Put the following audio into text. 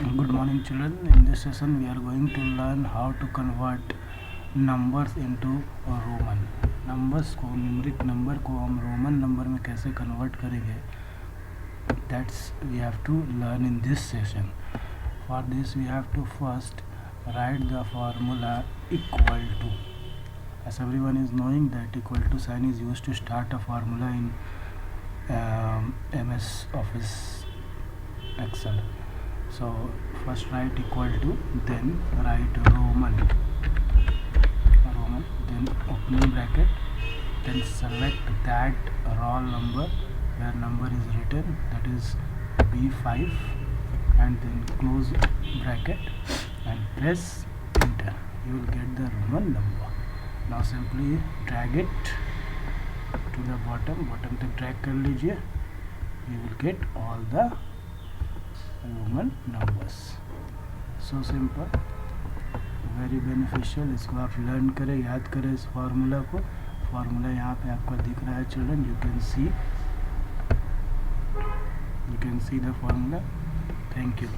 Good morning children. In this session we are going to learn how to convert numbers into Roman. Numbers को numeric number को हम Roman number में कैसे convert करेंगे, that's we have to learn in this session. For this we have to first write the formula equal to. As everyone is knowing that equal to sign is used to start a formula in MS Office Excel. So first write equal to, then write Roman, then opening bracket, then select that roll number where number is written, that is B5, and then close bracket and press enter. You will get the Roman number. Now simply drag it to the bottom तक drag कर लीजिए. You will get all the Roman numbers. So simple, very beneficial. इसको आप learn करें, याद करें इस formula को. फार्मूला यहाँ पे आपको दिख रहा है children. You can see the formula. Thank you.